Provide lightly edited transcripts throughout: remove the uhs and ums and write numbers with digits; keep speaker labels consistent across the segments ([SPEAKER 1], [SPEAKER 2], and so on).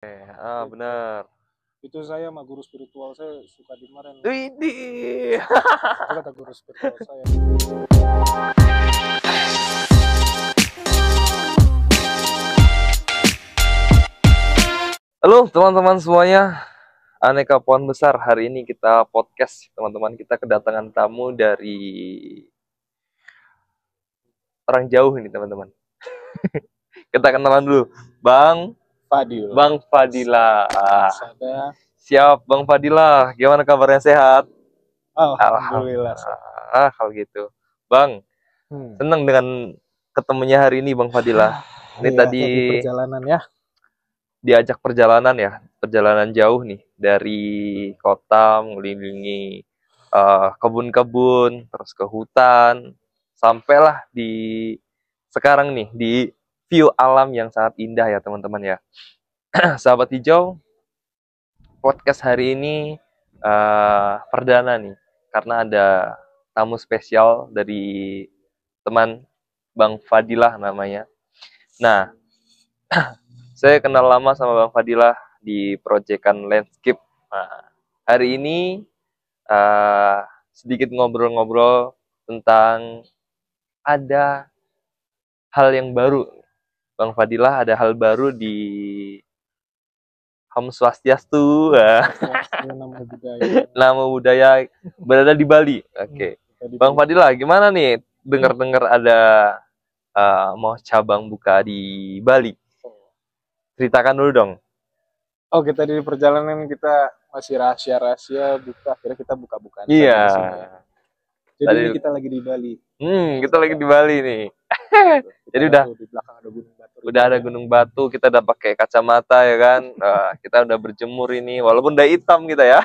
[SPEAKER 1] Gitu.
[SPEAKER 2] Benar.
[SPEAKER 1] Itu saya sama guru spiritual saya suka dimarahin.
[SPEAKER 2] Widih.
[SPEAKER 1] Apa kata guru spiritual saya?
[SPEAKER 2] Halo teman-teman semuanya, Aneka Pohon Besar. Hari ini kita podcast, teman-teman. Kita kedatangan tamu dari orang jauh ini, teman-teman. Kita kenalan dulu, Bang Fadila.
[SPEAKER 1] Sada.
[SPEAKER 2] Siap, Bang Fadila. Gimana kabarnya, sehat?
[SPEAKER 1] Alhamdulillah.
[SPEAKER 2] Kalau gitu, Bang. Senang dengan ketemunya hari ini, Bang Fadila. Ini
[SPEAKER 1] Iya,
[SPEAKER 2] tadi
[SPEAKER 1] perjalanan ya.
[SPEAKER 2] Diajak perjalanan jauh nih dari kota mengelilingi kebun-kebun, terus ke hutan, sampailah di sekarang nih di view alam yang sangat indah ya teman-teman ya. Sahabat hijau, podcast hari ini perdana nih karena ada tamu spesial dari teman Bang Fadilah namanya. Nah, saya kenal lama sama Bang Fadilah di proyekan landscape. Nah, hari ini sedikit ngobrol-ngobrol tentang ada hal yang baru. Bang Fadilah ada hal baru di Om Swastiastu. Nama budaya berada di Bali. Oke. Bang Fadilah, gimana nih? Dengar-dengar ada mau cabang buka di Bali. Ceritakan dulu dong.
[SPEAKER 1] Oke, tadi di perjalanan kita masih rahasia-rahasia buka. Akhirnya kita buka-bukaan.
[SPEAKER 2] Iya.
[SPEAKER 1] Jadi tadi, ini kita lagi di Bali.
[SPEAKER 2] Kita lagi di Bali nih. Jadi udah
[SPEAKER 1] di belakang ada gunung batu.
[SPEAKER 2] Udah ada gunung batu, kita udah pakai kacamata ya kan. Kita udah berjemur ini, walaupun udah hitam kita ya.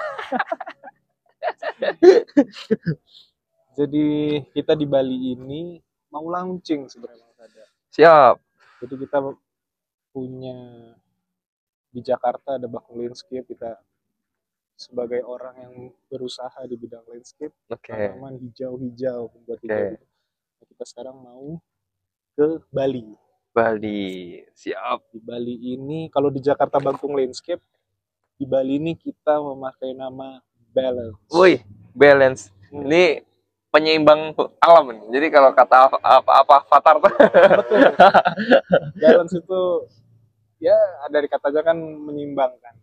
[SPEAKER 1] Jadi kita di Bali ini mau launching sebenarnya ada.
[SPEAKER 2] Siap.
[SPEAKER 1] Jadi kita punya di Jakarta ada Bakung Landscape, kita sebagai orang yang berusaha di bidang landscape, tanaman hijau-hijau membuat hijau. Kita sekarang mau ke Bali.
[SPEAKER 2] Siap.
[SPEAKER 1] Di Bali ini, kalau di Jakarta Bakung Landscape, di Bali ini kita memakai nama Balance.
[SPEAKER 2] Wih, Balance. Ini penyeimbang alam nih. Jadi kalau kata apa Avatar tuh.
[SPEAKER 1] Betul. Balance itu ya dari katanya kan menyeimbangkan.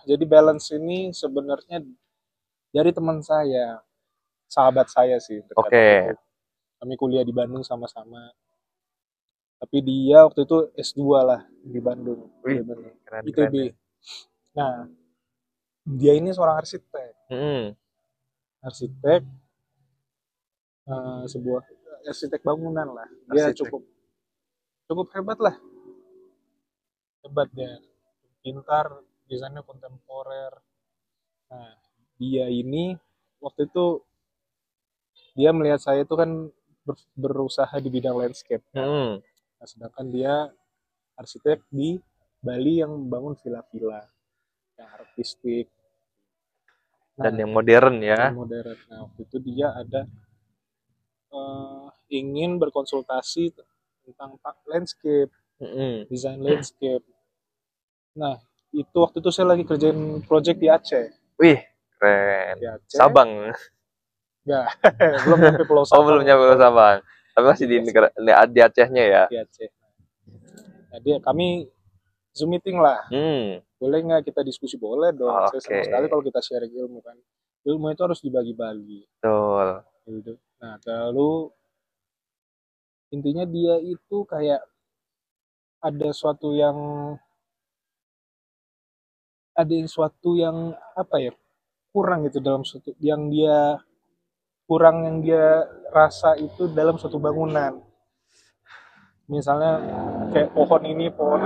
[SPEAKER 1] Jadi balance ini sebenarnya dari teman saya, sahabat saya sih.
[SPEAKER 2] Oke.
[SPEAKER 1] Kami kuliah di Bandung sama-sama. Tapi dia waktu itu S2 lah di Bandung.
[SPEAKER 2] Keren,
[SPEAKER 1] ITB.
[SPEAKER 2] Keren.
[SPEAKER 1] Nah, dia ini seorang arsitek. Arsitek, sebuah arsitek bangunan lah. Dia cukup hebat lah. Hebat dia. Pintar, desainnya kontemporer. Nah, dia ini waktu itu dia melihat saya itu kan berusaha di bidang landscape. Nah, sedangkan dia arsitek di Bali yang membangun villa-villa yang artistik.
[SPEAKER 2] Dan yang modern ya.
[SPEAKER 1] Modern. Nah, waktu itu dia ada ingin berkonsultasi tentang landscape, desain landscape. Nah, itu waktu itu saya lagi kerjain project di Aceh.
[SPEAKER 2] Wih, keren. Di Aceh. Sabang.
[SPEAKER 1] Enggak, belum nyampe Pulau Sabang.
[SPEAKER 2] Belum nyampe Pulau Sabang. Tapi masih di Acehnya ya.
[SPEAKER 1] Di Aceh. Nah, kami Zoom meeting lah. Boleh nggak kita diskusi? Boleh dong. Saya senang sekali kalau kita sharing ilmu kan. Ilmu itu harus dibagi-bagi.
[SPEAKER 2] Betul.
[SPEAKER 1] Gitu. Nah, lalu intinya dia itu kayak ada suatu yang apa ya, kurang gitu dalam suatu yang dia rasa itu dalam suatu bangunan. Misalnya kayak pohon ini, pohon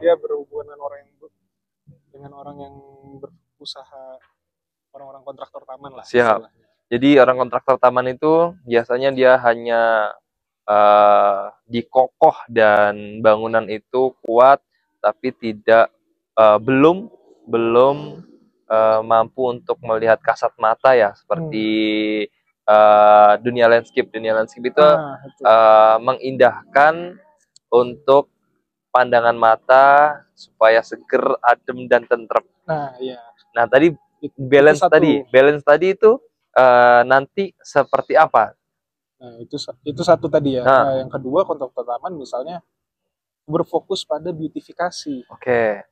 [SPEAKER 1] dia berhubungan dengan orang yang berusaha, orang-orang kontraktor taman lah.
[SPEAKER 2] Siap. Jadi orang kontraktor taman itu biasanya dia hanya dikokoh dan bangunan itu kuat, tapi belum mampu untuk melihat kasat mata ya, seperti dunia landscape itu mengindahkan untuk pandangan mata supaya seger, adem dan tentrem.
[SPEAKER 1] Nah, iya.
[SPEAKER 2] Nah, tadi balance tadi itu nanti seperti apa?
[SPEAKER 1] Nah, itu satu tadi ya.
[SPEAKER 2] Nah,
[SPEAKER 1] Nah, yang kedua kontak tanaman misalnya berfokus pada beautifikasi.
[SPEAKER 2] oke.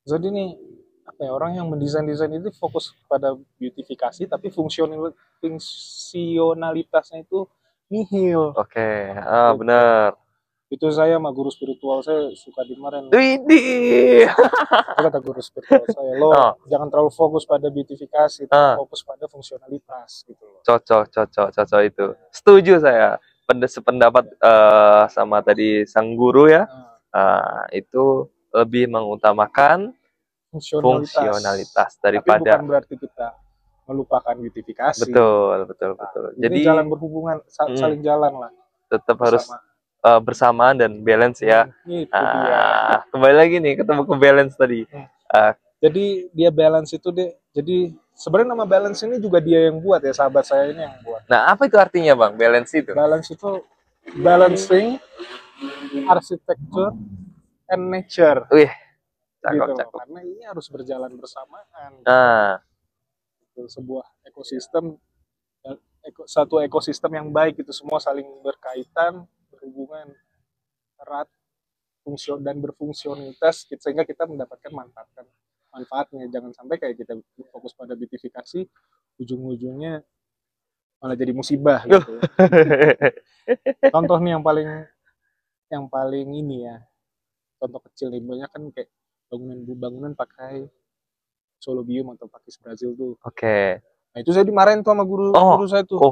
[SPEAKER 1] Jadi nih apa ya, orang yang mendesain itu fokus pada beautifikasi tapi fungsionalitasnya itu nihil.
[SPEAKER 2] Oke,
[SPEAKER 1] Gitu.
[SPEAKER 2] benar.
[SPEAKER 1] Itu saya sama guru spiritual saya suka dimarahin.
[SPEAKER 2] Widih.
[SPEAKER 1] Itu kata guru spiritual saya, lo jangan terlalu fokus pada beautifikasi, tapi fokus pada fungsionalitas gitu loh.
[SPEAKER 2] Cocok itu. Setuju saya. Sependapat sama tadi sang guru ya. Itu lebih mengutamakan fungsionalitas daripada.
[SPEAKER 1] Tapi bukan berarti kita melupakan beautifikasi.
[SPEAKER 2] Betul.
[SPEAKER 1] Jadi jalan berhubungan, saling jalan lah.
[SPEAKER 2] Tetap harus bersamaan dan balance ya. Kembali lagi nih ketemu ke balance tadi.
[SPEAKER 1] Jadi dia balance itu jadi sebenarnya nama balance ini juga dia yang buat ya, sahabat saya ini yang buat.
[SPEAKER 2] Nah, apa itu artinya Bang, balance itu?
[SPEAKER 1] Balance itu balancing architecture and nature.
[SPEAKER 2] Wih,
[SPEAKER 1] cakep. Karena ini harus berjalan bersamaan. Itu sebuah ekosistem, satu ekosistem yang baik, itu semua saling berkaitan, berhubungan erat, dan berfungsionalitas sehingga kita mendapatkan manfaatnya. Jangan sampai kayak kita fokus pada beautifikasi, ujung-ujungnya malah jadi musibah gitu. Contoh nih yang paling ini ya, contoh kecil nih, banyak kan kayak bangunan pakai Solobium atau pakis Brazil tuh.
[SPEAKER 2] Oke.
[SPEAKER 1] Nah itu saya dimarahin tuh sama guru saya tuh.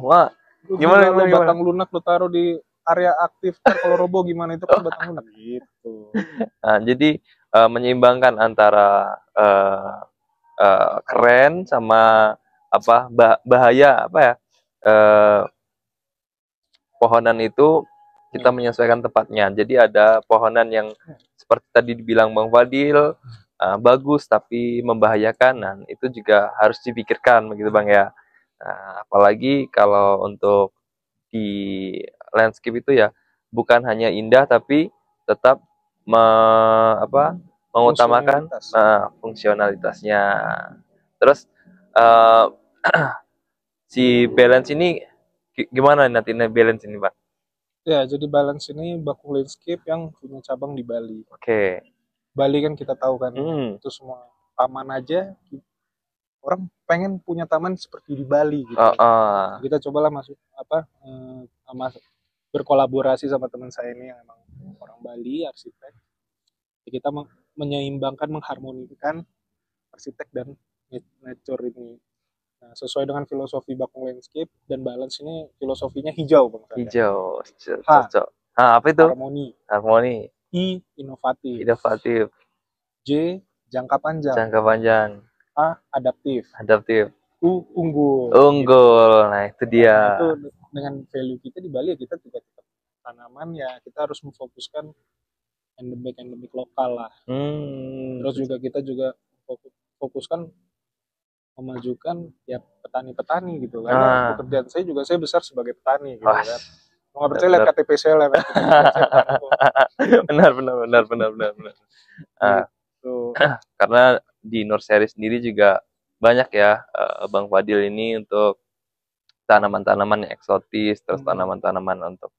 [SPEAKER 2] Gimana?
[SPEAKER 1] Batang lunak lo taruh di area aktif, kalau roboh gimana, itu kan batang lunak gitu.
[SPEAKER 2] Nah, jadi menyeimbangkan antara keren sama bahaya pohonan itu kita menyesuaikan tempatnya. Jadi ada pohonan yang seperti tadi dibilang Bang Fadil, bagus tapi membahayakan. Nah, itu juga harus dipikirkan begitu Bang ya. Nah, apalagi kalau untuk di landscape itu ya bukan hanya indah tapi tetap mengutamakan fungsionalitasnya. Terus si balance ini gimana nanti balance ini Pak?
[SPEAKER 1] Ya, jadi balance ini Bakung Landscape yang punya cabang di Bali.
[SPEAKER 2] Oke.
[SPEAKER 1] Bali kan kita tahu kan, itu semua taman aja. Orang pengen punya taman seperti di Bali gitu. Kita cobalah berkolaborasi sama teman saya ini yang emang orang Bali, arsitek. Kita menyeimbangkan, mengharmonikan arsitek dan nature ini. Nah, sesuai dengan filosofi Bakung Landscape, dan balance ini filosofinya hijau Bang.
[SPEAKER 2] Hijau, cocok. Apa itu? Harmoni.
[SPEAKER 1] I, inovatif. J, jangka panjang. A, adaptif. U, unggul.
[SPEAKER 2] Nah itu dia.
[SPEAKER 1] Nah, itu dengan value kita di Bali ya, kita juga tetap tanaman ya, kita harus memfokuskan endemik lokal lah. Terus juga kita juga fokuskan memajukan ya petani-petani gitu, karena pekerjaan saya besar sebagai petani gitu kan. Mau nggak percaya lihat KTP saya lah.
[SPEAKER 2] Benar. Karena di Nursery sendiri juga banyak ya Bang Fadil ini untuk tanaman-tanaman yang eksotis, terus tanaman-tanaman untuk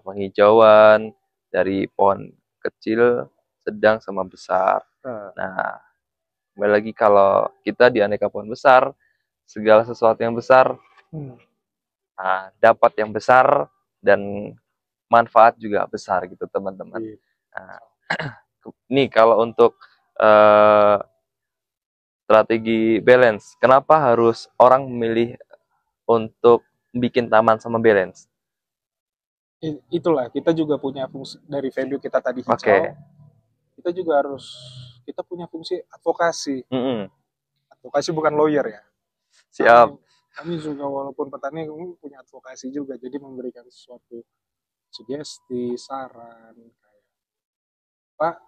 [SPEAKER 2] penghijauan dari pohon kecil, sedang sama besar. Nah, kembali lagi kalau kita di aneka pohon besar, segala sesuatu yang besar dapat yang besar dan manfaat juga besar gitu teman-teman. Nah, nih kalau untuk strategi balance, kenapa harus orang memilih untuk bikin taman sama balance?
[SPEAKER 1] Itulah, kita juga punya fungsi dari value kita tadi hijau. Kita juga kita punya fungsi advokasi. Advokasi bukan lawyer ya.
[SPEAKER 2] Siap.
[SPEAKER 1] Kami juga walaupun petani punya advokasi juga, jadi memberikan sesuatu sugesti, saran kayak Pak,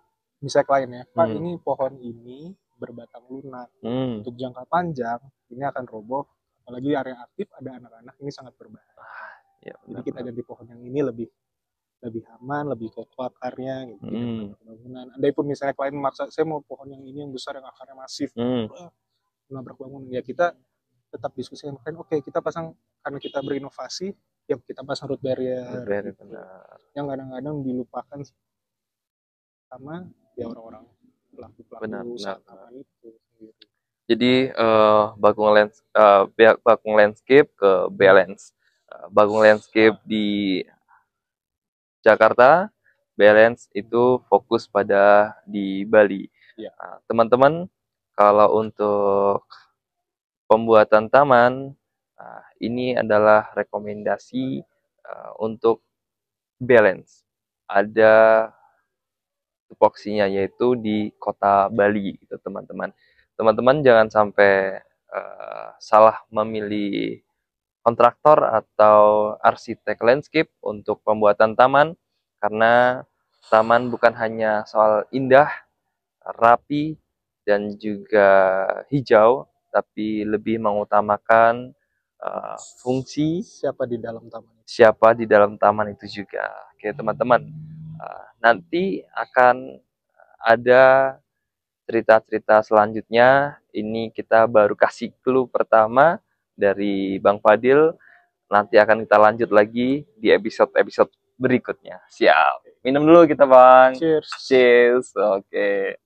[SPEAKER 1] misalnya klien ya, Pak ini pohon ini berbatang lunak, untuk jangka panjang ini akan roboh, apalagi area aktif ada anak-anak, ini sangat berbahaya. Jadi kita ganti pohon yang ini lebih lebih aman, lebih kokoh akarnya gitu, tidak
[SPEAKER 2] Hmm.
[SPEAKER 1] menabrak bangunan. Andai pun misalnya klien maksa, saya mau pohon yang ini yang besar yang akarnya masif, menabrak bangunan, ya kita tetap diskusi dengan klien, oke kita pasang, karena kita berinovasi, ya kita pasang root barrier
[SPEAKER 2] Benar,
[SPEAKER 1] gitu.
[SPEAKER 2] benar.
[SPEAKER 1] Yang kadang-kadang dilupakan sama ya orang-orang
[SPEAKER 2] Benar,
[SPEAKER 1] pelaku-pelaku
[SPEAKER 2] benar.
[SPEAKER 1] taman itu sendiri.
[SPEAKER 2] Jadi Bakung Landscape ke Balance. Bakung Landscape di Jakarta, Balance itu fokus pada di Bali.
[SPEAKER 1] Ya.
[SPEAKER 2] Teman-teman, kalau untuk pembuatan taman, ini adalah rekomendasi untuk Balance. Ada tupoksinya yaitu di kota Bali gitu teman-teman. Teman-teman jangan sampai salah memilih kontraktor atau arsitek landscape untuk pembuatan taman, karena taman bukan hanya soal indah, rapi, dan juga hijau, tapi lebih mengutamakan fungsi siapa di dalam taman itu juga. Oke teman-teman, nanti akan ada cerita-cerita selanjutnya. Ini kita baru kasih clue pertama dari Bang Fadil. Nanti akan kita lanjut lagi di episode-episode berikutnya. Siap. Minum dulu kita, Bang.
[SPEAKER 1] Cheers.
[SPEAKER 2] Cheers. Oke.